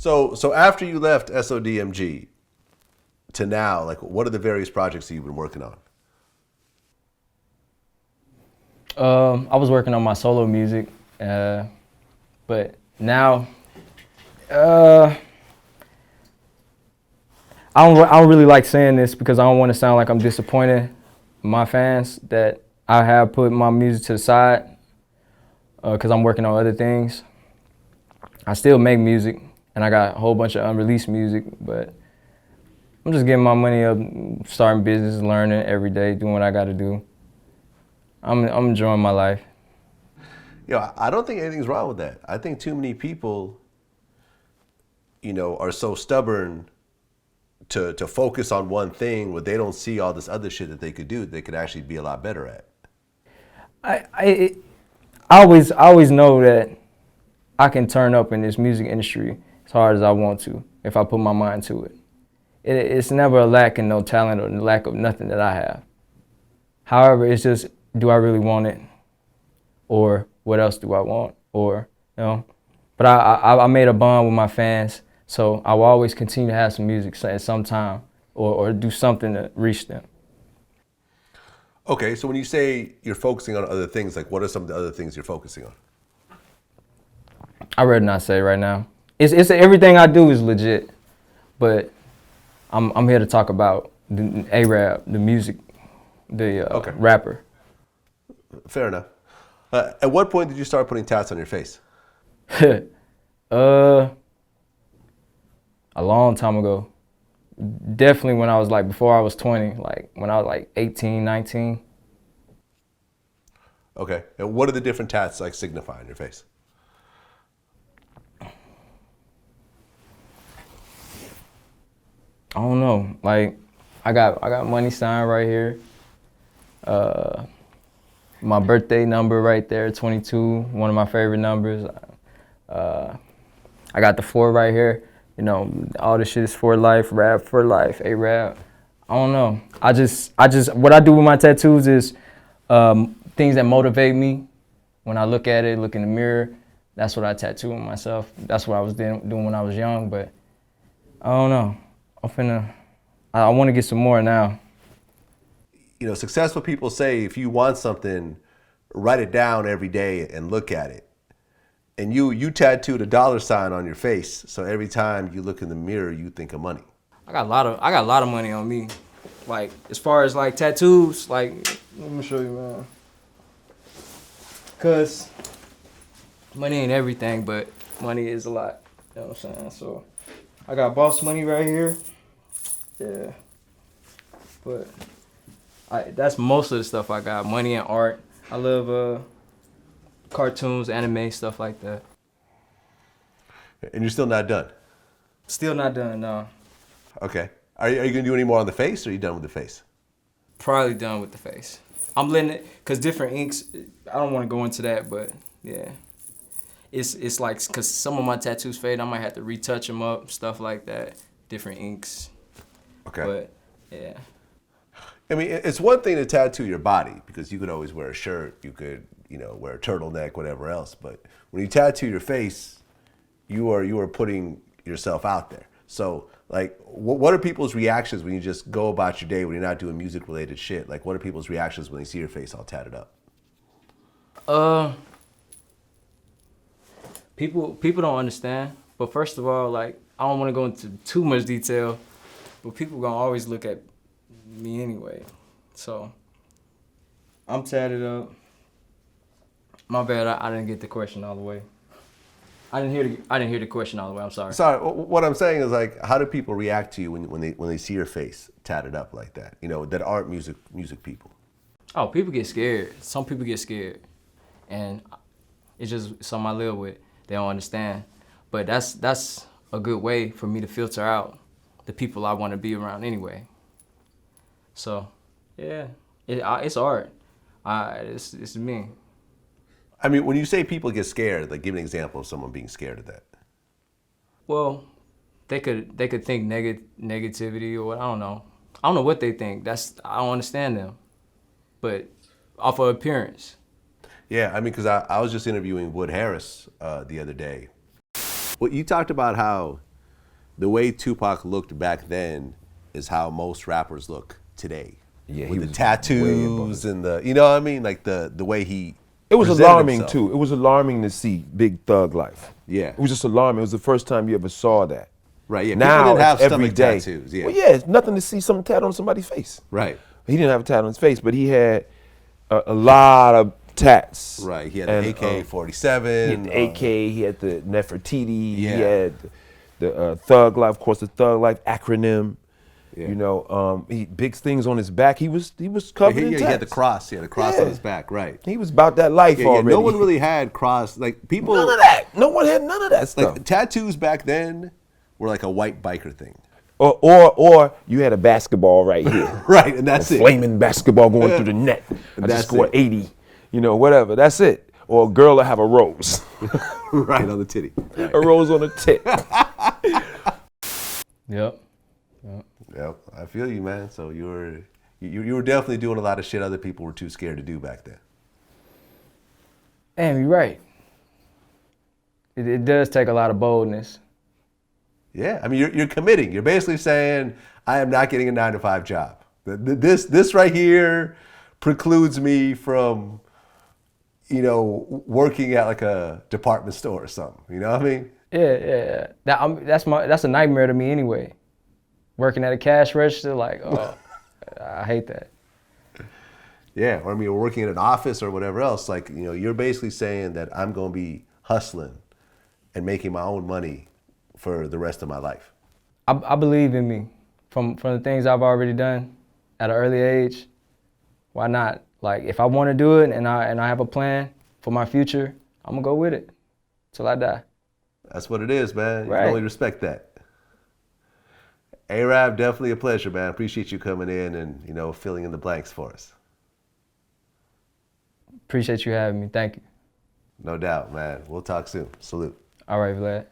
So after you left SODMG to now, like, what are the various projects that you've been working on? I was working on my solo music, but now I don't really like saying this because I don't want to sound like I'm disappointing my fans that I have put my music to the side because I'm working on other things. I still make music and I got a whole bunch of unreleased music, but I'm just getting my money up, starting business, learning every day, doing what I got to do. I'm enjoying my life. I don't think anything's wrong with that. I think too many people, are so stubborn to focus on one thing where they don't see all this other shit that they could do that they could actually be a lot better at. I always know that I can turn up in this music industry as hard as I want to if I put my mind to it. It's never a lack of no talent or a lack of nothing that I have. However, it's just, do I really want it? Or what else do I want? But I made a bond with my fans, so I will always continue to have some music at some time or do something to reach them. Okay, so when you say you're focusing on other things, like what are some of the other things you're focusing on? I'd rather not say right now. It's everything I do is legit, but I'm here to talk about the A-Rap, the music, the Okay. rapper. Fair enough. At what point did you start putting tats on your face? A long time ago. Definitely when I was before I was 20, when I was 18, 19. Okay. And what are the different tats signify on your face? I don't know. I got money sign right here. My birthday number right there, 22, one of my favorite numbers. I got the 4 right here. All this shit is for life, rap for life, A-Rap. I don't know. I just what I do with my tattoos is things that motivate me. When I look at it, look in the mirror, that's what I tattoo on myself. That's what I was doing when I was young, but I don't know. I want to get some more now. Successful people say if you want something, write it down every day and look at it. And you tattooed a $sign on your face, so every time you look in the mirror, you think of money. I got a lot of money on me. As far as tattoos, let me show you, man. Cause money ain't everything, but money is a lot. You know what I'm saying? So I got boss money right here. Yeah. But that's most of the stuff I got. Money and art. I love cartoons, anime, stuff like that. And you're still not done? Still not done, no. Okay. Are you going to do any more on the face, or are you done with the face? Probably done with the face. I'm letting it, because different inks, I don't want to go into that, but yeah. It's because some of my tattoos fade, I might have to retouch them up, stuff like that, different inks. Okay. But, yeah. I mean, it's one thing to tattoo your body, because you could always wear a shirt, you could, wear a turtleneck, whatever else. But when you tattoo your face, you are putting yourself out there. So, what are people's reactions when you just go about your day when you're not doing music-related shit? What are people's reactions when they see your face all tatted up? People don't understand. But first of all, I don't want to go into too much detail, but people gonna always look at me anyway. So I'm tatted up. My bad, I didn't get the question all the way. I didn't hear the question all the way. I'm sorry. Sorry. What I'm saying is how do people react to you when they see your face tatted up like that? That aren't music people. Oh, people get scared. Some people get scared, and it's just something I live with. They don't understand, but that's a good way for me to filter out the people I want to be around anyway. So, yeah, it's art. It's me. I mean, when you say people get scared, give an example of someone being scared of that. Well, they could think negativity or I don't know. I don't know what they think. I don't understand them. But off of appearance. Yeah, I mean, because I was just interviewing Wood Harris the other day. Well, you talked about how the way Tupac looked back then is how most rappers look today. Yeah, he with the was tattoos and the, you know what I mean? Like the way he It was presented alarming himself. too. It was alarming to see Big Thug Life. Yeah. It was just alarming. It was the first time you ever saw that. Right, yeah. Now People didn't have it's every stomach day. tattoos, yeah. Well, yeah, it's nothing to see something tattooed on somebody's face. Right. He didn't have a tattoo on his face, but he had a lot of tats. Right. He had the AK-47. He had the AK. He had the Nefertiti. Yeah. He had the Thug Life. Of course, the Thug Life acronym. Yeah. You know, big things on his back. He was covered in tats. He had the cross. He had the cross on his back. Right. He was about that life already. No one really had cross. Like people. None of that. No one had none of that stuff. Like tattoos back then were like a white biker thing. Or you had a basketball right here. Right, and that's a it. Flaming basketball going through the net. I just scored 80. You know, whatever. That's it. Or a girl will have a rose. Right on the titty. Right. A rose on the tit. Yep. Yep. I feel you, man. So you were definitely doing a lot of shit other people were too scared to do back then. Damn, you're right. It does take a lot of boldness. Yeah, I mean, you're committing. You're basically saying, I am not getting a 9-to-5 job. This right here precludes me from, you know, working at like a department store or something. You know what I mean? Yeah. That's a nightmare to me anyway. Working at a cash register, like, oh, I hate that. Yeah, or I mean, working in an office or whatever else. Like, you know, you're basically saying that I'm going to be hustling and making my own money for the rest of my life. I believe in me. From the things I've already done at an early age, why not? Like, if I want to do it and I have a plan for my future, I'm going to go with it till I die. That's what it is, man. You Right. can only respect that. A-Rab, definitely a pleasure, man. Appreciate you coming in and, you know, filling in the blanks for us. Appreciate you having me. Thank you. No doubt, man. We'll talk soon. Salute. All right, Vlad.